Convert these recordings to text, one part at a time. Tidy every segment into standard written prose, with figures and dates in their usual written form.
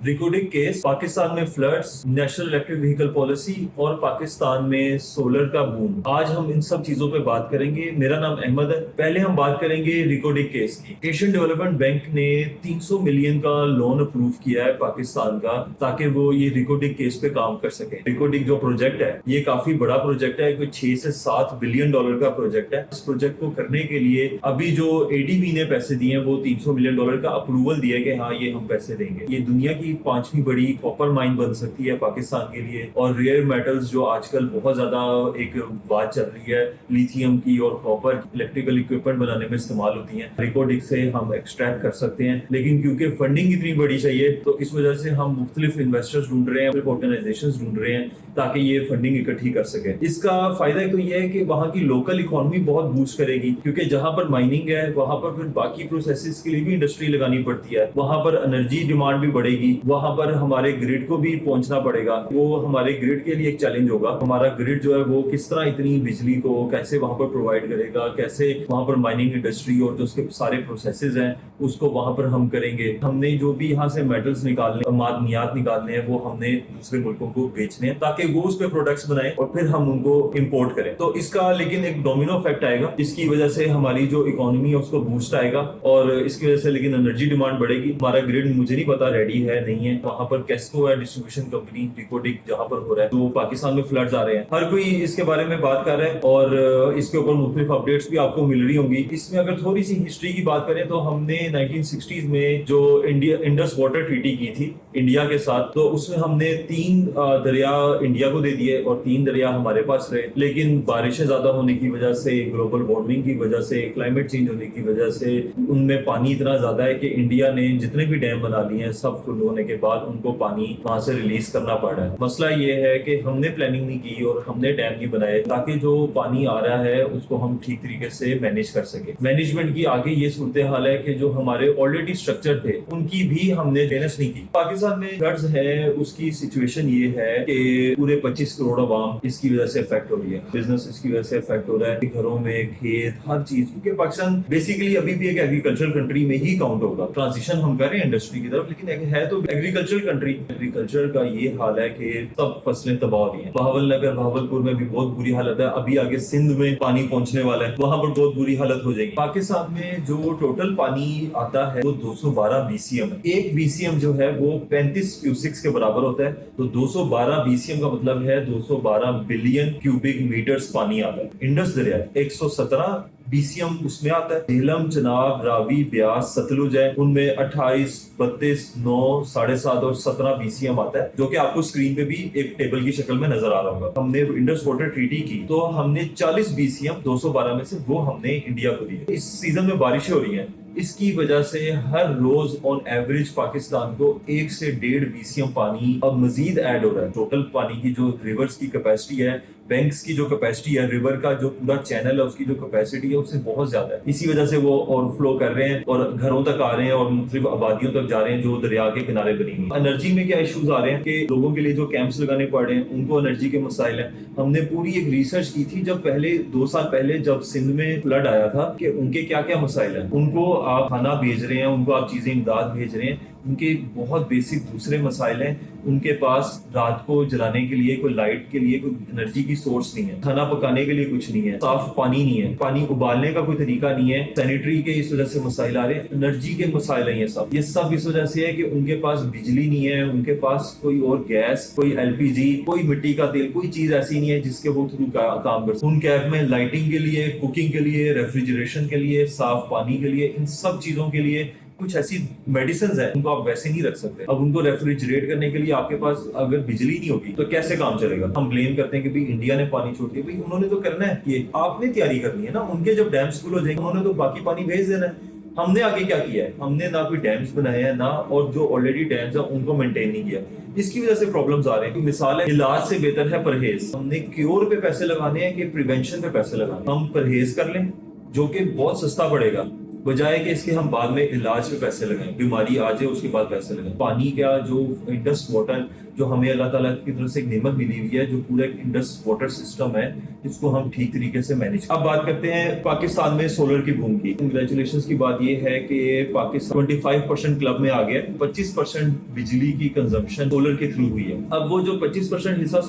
Recording case, Pakistan में floods, national electric vehicle policy और पाकिस्तान में सोलर का बूम। आज हम इन सब चीजों पे बात करेंगे। मेरा नाम अहमद है। पहले हम बात करेंगे रिकॉर्डिंग केस की। एशियन डेवलपमेंट बैंक ने 300 मिलियन का लोन अप्रूव किया है पाकिस्तान का, ताकि वो ये रिकॉर्डिंग केस पे काम कर सके। रिकॉर्डिंग जो प्रोजेक्ट है ये काफी बड़ा प्रोजेक्ट है, कोई 6 से 7 बिलियन डॉलर का प्रोजेक्ट है। इस प्रोजेक्ट को करने के लिए अभी जो एडीबी ने पैसे दिए हैं वो 300 मिलियन डॉलर का अप्रूवल दिया कि हाँ ये हम पैसे देंगे। ये दुनिया की 5वीं बड़ी कॉपर माइन बन सकती है पाकिस्तान के लिए। और रेयर मेटल्स जो आजकल बहुत ज्यादा एक बात चल रही है, लिथियम की और कॉपर इलेक्ट्रिकल इक्विपमेंट बनाने में इस्तेमाल होती है, रिकॉर्डिंग से हम एक्सट्रैक्ट कर सकते हैं। लेकिन क्योंकि फंडिंग इतनी बड़ी चाहिए तो इस वजह से हम मुख्तलिफ इन्वेस्टर्स ढूंढ रहे हैं, ऑर्गेनाइजेशन ढूंढ रहे हैं ताकि ये फंडिंग इकट्ठी कर सके। इसका फायदा तो ये है कि वहाँ की लोकल इकोनॉमी बहुत बूस्ट करेगी, क्योंकि जहाँ पर माइनिंग है वहाँ पर फिर बाकी प्रोसेसेस के लिए भी इंडस्ट्री लगानी पड़ती है। वहाँ पर एनर्जी डिमांड भी बढ़ेगी, वहाँ पर हमारे ग्रिड को भी पहुंचना पड़ेगा। वो हमारे ग्रिड के लिए एक चैलेंज होगा। हमारा ग्रिड जो है वो किस तरह इतनी बिजली को कैसे वहाँ पर प्रोवाइड करेगा, कैसे वहाँ पर माइनिंग इंडस्ट्री और जो उसके सारे प्रोसेसेस हैं उसको वहाँ पर हम करेंगे। हमने जो भी यहाँ से मेटल्स निकालने, मादनियात निकालने हैं, वो हमने दूसरे मुल्कों को बेचने हैं ताकि वो उस पे प्रोडक्ट्स बनाएं और फिर हम उनको इंपोर्ट करें। तो इसका लेकिन एक डोमिनो इफेक्ट आएगा, इसकी वजह से हमारी जो इकोनॉमी है उसको बूस्ट आएगा और इसकी वजह से लेकिन एनर्जी डिमांड बढ़ेगी। हमारा ग्रिड मुझे नहीं पता रेडी है नहीं है। वहाँ पर कैस्को है डिस्ट्रीब्यूशन कंपनी, रिकॉर्डिंग जहाँ पर हो रहा है, तो पाकिस्तान में फ्लड्स आ रहे हैं, हर कोई इसके बारे में बात कर रहा है और इसके ऊपर मुख्तलिफ अपडेट्स भी आपको मिल रही होंगी। इसमें अगर थोड़ी सी हिस्ट्री की बात करें तो हमने 1960s में जो इंडस वाटर ट्रीटी की थी इंडिया के साथ, तो उसमें हमने 3 दरिया इंडिया को दे दिए और 3 दरिया हमारे पास रहे। लेकिन बारिशें ज्यादा होने की वजह से, ग्लोबल वार्मिंग की वजह से, क्लाइमेट चेंज होने की वजह से उनमें पानी इतना ज्यादा है कि इंडिया ने जितने भी डैम बना लिए हैं सब फुल होने के बाद उनको पानी वहां से रिलीज करना पड़ा है। मसला ये है कि हमने प्लानिंग नहीं की और हमने डैम नहीं बनाए ताकि जो पानी आ रहा है उसको हम ठीक तरीके से मैनेज कर सके। मैनेजमेंट की आगे ये सूरत हाल है कि जो हमारे ऑलरेडी स्ट्रक्चर थे उनकी भी हमने मेंटेनेंस नहीं की। पाकिस्तान में फ्लड्स है, उसकी सिचुएशन ये है कि पूरे 25 करोड़ आवाम इसकी वजह से इफेक्ट हो रही है, बिजनेस इसकी वजह से इफेक्ट हो रहा है, घरों में, खेत, हर चीज। क्योंकि पाकिस्तान बेसिकली अभी भी एक एग्रीकल्चर कंट्री में ही काउंट होगा। ट्रांजिशन हम कर रहे हैं इंडस्ट्री की तरफ, लेकिन है तो एग्रीकल्चर कंट्री। एग्रीकल्चर का ये हाल है कि सब फसलें तबाह हो रही हैं। भावलपुर में भी बहुत बुरी हालत है। अभी आगे सिंध में पानी पहुंचने वाला है, वहां पर बहुत बुरी हालत हो जाएगी। पाकिस्तान में जो टोटल पानी आता है वो 212 बीसीएम है। एक बीसीएम जो है वो 35 क्यूसिक्स के बराबर होता है। तो 212 बीसीएम का मतलब है 212 बिलियन क्यूबिक मीटर्स पानी आता है। इंडस दरिया 117 बीसीएम उसमें आता है। झेलम, चनाब, रावी, ब्यास, सतलुज है, उनमें 28, 32, 9, 7.5 और 17 बीसीएम आता है, जो कि आपको स्क्रीन पे भी एक टेबल की शक्ल में नजर आ रहा होगा। हमने इंडस वाटर ट्रीटी की तो हमने 40 बीसीएम 212 में से वो हमने इंडिया को दिए। इस सीजन में बारिशें हो रही हैं, इसकी वजह से हर रोज ऑन एवरेज पाकिस्तान को 1 से 1.5 बीसीएम पानी अब मजीद ऐड हो रहा है। टोटल पानी की जो रिवर्स की कैपेसिटी है, बैंक्स की जो कैपेसिटी है, रिवर का जो पूरा चैनल है उसकी जो कैपेसिटी है उससे बहुत ज्यादा है। इसी वजह से वो ओवरफ्लो कर रहे हैं और घरों तक आ रहे हैं और मुख्तलिफ आबादियों तक जा रहे हैं जो दरिया के किनारे बनी हुई। एनर्जी में क्या इश्यूज आ रहे हैं कि लोगों के लिए जो कैंप्स लगाने पड़ रहे हैं उनको एनर्जी के मसाइल हैं। हमने पूरी एक रिसर्च की थी जब पहले 2 साल पहले जब सिंध में फ्लड आया था कि उनके क्या क्या मसाइल हैं। उनको आप खाना भेज रहे हैं, उनको आप चीजें इमदाद भेज रहे हैं, उनके बहुत बेसिक दूसरे मसाइल हैं। उनके पास रात को जलाने के लिए कोई लाइट के लिए कोई एनर्जी की सोर्स नहीं है, खाना पकाने के लिए कुछ नहीं है, साफ पानी नहीं है, पानी उबालने का कोई तरीका नहीं है, सैनिटरी के इस वजह से मसाइल आ रहे हैं, एनर्जी के मसाइल हैं। ये सब इस वजह से है कि उनके पास बिजली नहीं है, उनके पास कोई और गैस, कोई एलपीजी, कोई मिट्टी का तेल, कोई चीज ऐसी नहीं है जिसके वो थ्रू काम कर सके। उन कैब में लाइटिंग के लिए, कुकिंग के लिए, रेफ्रिजरेशन के लिए, साफ पानी के लिए, इन सब चीजों के लिए कुछ ऐसी मेडिसिन है उनको आप वैसे नहीं रख सकते। अब उनको रेफ्रिजरेट करने के लिए आपके पास अगर बिजली नहीं होगी तो कैसे काम चलेगा। हम ब्लेम करते हैं कि भाई इंडिया ने पानी छोड़ दिया, भाई उन्होंने तो करना है, ये आपने तैयारी करनी है ना। उनके जब डैम्स फुल हो जाएंगे उन्होंने तो बाकी पानी भेज देना है। हमने आगे क्या किया है, हमने ना कोई डैम्स बनाए हैं ना, और जो ऑलरेडी डैम्स है उनको मेंटेन नहीं किया। इसकी वजह से प्रॉब्लम्स आ रहे हैं। मिसाल है, इलाज से बेहतर है परहेज। हमने क्योर पे पैसे लगाने हैं कि प्रिवेंशन पे पैसे लगाने। हम परहेज कर लें जो कि बहुत सस्ता पड़ेगा, بجائے کہ اس کے ہم بعد میں علاج پہ پیسے لگائیں، بیماری آ جائے اس کے بعد پیسے لگائیں۔ پانی کا جو انڈس واٹر جو ہمیں اللہ تعالیٰ کی طرف سے ایک نعمت ملی ہوئی ہے، جو پورا ایک انڈس واٹر سسٹم ہے، اس کو ہم ٹھیک طریقے سے مینج۔ اب بات کرتے ہیں پاکستان میں سولر کی بوم کی۔ کنگریچولیشنز کی بات یہ ہے کہ پاکستان 25% کلب میں آ گیا، 25% بجلی کی کنزمپشن سولر کے تھرو ہوئی ہے۔ اب وہ جو 25% حصہ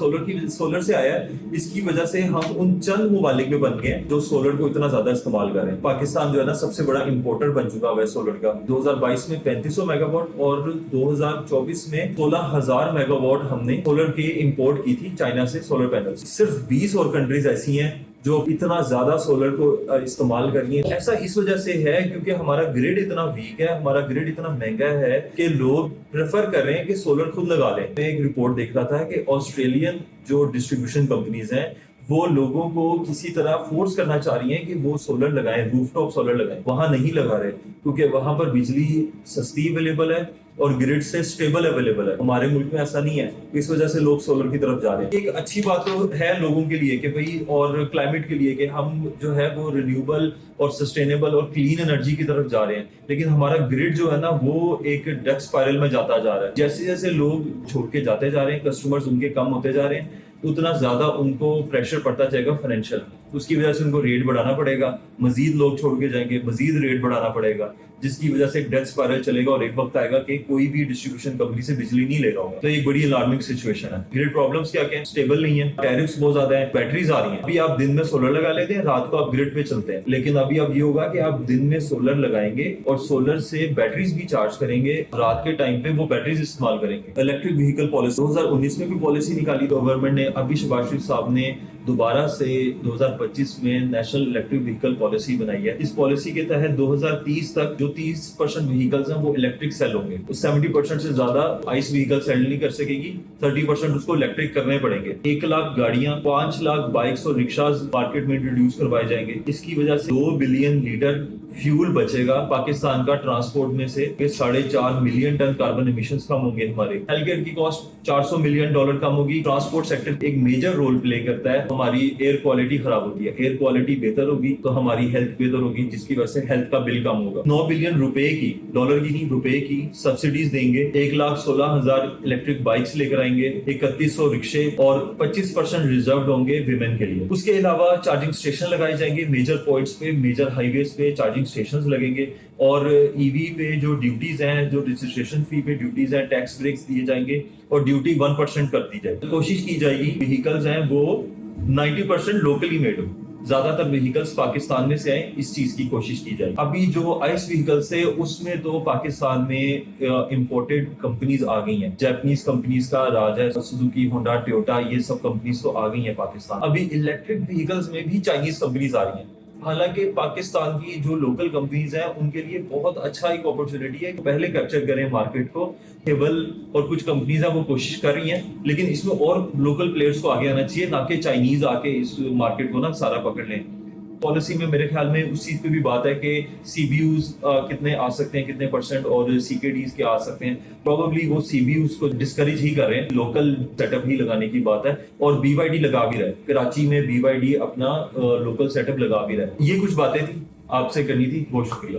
سولر سے آیا ہے، اس کی وجہ سے ہم ان چند ممالک میں بن گئے جو سولر کو اتنا زیادہ استعمال کر رہے ہیں۔ پاکستان جو ہے نا سب سے بڑا امپورٹر بن چکا ہوا ہے سولر کا۔ 2022 میں 3500 میگا واٹ اور 2024 میں 16,000 میگا واٹ ہم نے سولر کی امپورٹ کی تھی چائنا سے سولر پینل۔ صرف 20 اور کنٹریز ایسی ہیں جو اتنا زیادہ سولر کو استعمال کر رہی ہیں۔ ایسا اس وجہ سے ہے کیونکہ ہمارا گریڈ اتنا ویک ہے، ہمارا گریڈ اتنا مہنگا ہے کہ لوگ پریفر کر رہے ہیں کہ سولر خود لگا لیں۔ میں ایک رپورٹ دیکھ رہا تھا کہ آسٹریلین جو ڈسٹریبیوشن کمپنیز ہیں وہ لوگوں کو کسی طرح فورس کرنا چاہ رہی ہیں کہ وہ سولر لگائیں، روف ٹاپ سولر لگائیں۔ وہاں نہیں لگا رہے کیونکہ وہاں پر بجلی سستی اویلیبل ہے اور گریڈ سے سٹیبل اویلیبل ہے۔ ہمارے ملک میں ایسا نہیں ہے، اس وجہ سے لوگ سولر کی طرف جا رہے ہیں۔ ایک اچھی بات تو ہے لوگوں کے لیے کہ بھئی اور کلائمیٹ کے لیے کہ ہم جو ہے وہ رینیوبل اور سسٹینیبل اور کلین انرجی کی طرف جا رہے ہیں، لیکن ہمارا گریڈ جو ہے نا وہ ایک ڈیتھ اسپائرل میں جاتا جا رہا ہے۔ جیسے جیسے لوگ چھوڑ کے جاتے جا رہے ہیں، کسٹمرز ان کے کم ہوتے جا رہے ہیں، اتنا زیادہ ان کو پریشر پڑتا جائے گا فائنینشیل، اس کی وجہ سے ان کو ریٹ بڑھانا پڑے گا، مزید لوگ چھوڑ کے جائیں گے، مزید ریٹ بڑھانا پڑے گا، جس کی وجہ سے ایک ڈیتھ اسپائرل چلے گا اور ایک وقت آئے گا کہ کوئی بھی ڈسٹریبیوشن کمپنی سے بجلی نہیں لے رہا ہوگا۔ تو ایک بڑی الارمنگ سچویشن ہے۔ گریڈ پرابلمس کیا کیا ہیں؟ اسٹیبل نہیں ہے، ٹیرفس بہت زیادہ ہیں، بیٹریز آ رہی ہیں۔ ابھی آپ دن میں سولر لگا لیتے ہیں، رات کو آپ گریڈ پہ چلتے ہیں، لیکن ابھی اب یہ ہوگا کہ آپ دن میں سولر لگائیں گے اور سولر سے بیٹریز بھی چارج کریں گے، رات کے ٹائم پہ وہ بیٹریز استعمال کریں گے۔ الیکٹرک وہیکل پالیسی 2019 میں بھی پالیسی نکالی تو گورنمنٹ نے، ابھی شہباز شریف صاحب نے دوبارہ سے 2025 میں نیشنل الیکٹرک وہیکل پالیسی بنائی ہے۔ اس پالیسی کے تحت 2030 تک جو 30% وہیکلز ہیں وہ الیکٹرک سیل ہوں گے۔ 70% سے زیادہ آئس وہیکل سیل نہیں کر سکے گی، 30% اس کو الیکٹرک کرنے پڑیں گے۔ 1 لاکھ گاڑیاں، 5 لاکھ بائکس اور رکشاز مارکیٹ میں انٹروڈیوس کروائے جائیں گے۔ اس کی وجہ سے 2 بلین لیٹر فیول بچے گا پاکستان کا ٹرانسپورٹ میں سے، 4.5 ملین ٹن کاربن ایمیشنز کم ہوں گے ہمارے۔ ہیلتھ کیئر کی کاسٹ $400 ملین کم ہوگی۔ ٹرانسپورٹ سیکٹر ایک میجر رول پلے کرتا ہے، ہماری ایئر کوالٹی خراب ہوتی ہے، ایئر کوالٹی بہتر ہوگی تو ہماری ہیلتھ بہتر ہوگی، جس کی وجہ سے ہیلتھ کا بل کم ہوگا۔ 9 بلین روپے کی، ڈالر کی نہیں، روپے کی سبسڈیز دیں گے۔ 1,16,000 الیکٹرک بائکس لے کر آئیں گے، 3100 رکشے اور 25% ریزروڈ ہوں گے ویمن کے لیے۔ اس کے علاوہ چارجنگ اسٹیشن لگائے جائیں گے، میجر پوائنٹس پہ، میجر ہائی ویز پہ چارجنگ اسٹیشنز لگیں گے، اور ای وی پہ جو ڈیوٹیز ہیں، جو رجسٹریشن فی پہ ڈیوٹیز ہیں، ٹیکس بریکس دیے جائیں گے اور ڈیوٹی 1% کر دی جائے گی۔ کوشش کی جائے گی وہیکلز ہیں وہ 90% لوکلی میڈ ہو، زیادہ تر وہیکلز پاکستان میں سے آئیں، اس چیز کی کوشش کی جائے۔ ابھی جو آئس وہیکلز ہے اس میں تو پاکستان میں امپورٹڈ کمپنیز آ گئی ہیں، جاپنیز کمپنیز کا راج ہے، سوزوکی، ہونڈا، ٹویوٹا، یہ سب کمپنیز تو آ گئی ہیں پاکستان۔ ابھی الیکٹرک وہیکلز میں بھی چائنیز کمپنیز آ رہی ہیں، حالانکہ پاکستان کی جو لوکل کمپنیز ہیں ان کے لیے بہت اچھا ایک اپرچونٹی ہے کہ پہلے کیپچر کریں مارکیٹ کو۔ کیبل اور کچھ کمپنیز ہیں وہ کوشش کر رہی ہیں، لیکن اس میں اور لوکل پلیئرز کو آگے آنا چاہیے تاکہ چائنیز آ کے اس مارکیٹ کو نا سارا پکڑ لیں۔ پالیسی میں میرے خیال میں اس چیز پہ بھی بات ہے کہ سی بی یوز کتنے آ سکتے ہیں، کتنے پرسنٹ، اور سی کے ڈیز کیا آ سکتے ہیں۔ پروبیبلی وہ سی بی یوز کو ڈسکریج ہی کر رہے ہیں، لوکل سیٹ اپ ہی لگانے کی بات ہے، اور بی وائی ڈی لگا بھی رہے، کراچی میں بی وائی ڈی اپنا لوکل سیٹ اپ لگا بھی رہے۔ یہ کچھ باتیں تھیں آپ سے کرنی تھی، بہت شکریہ۔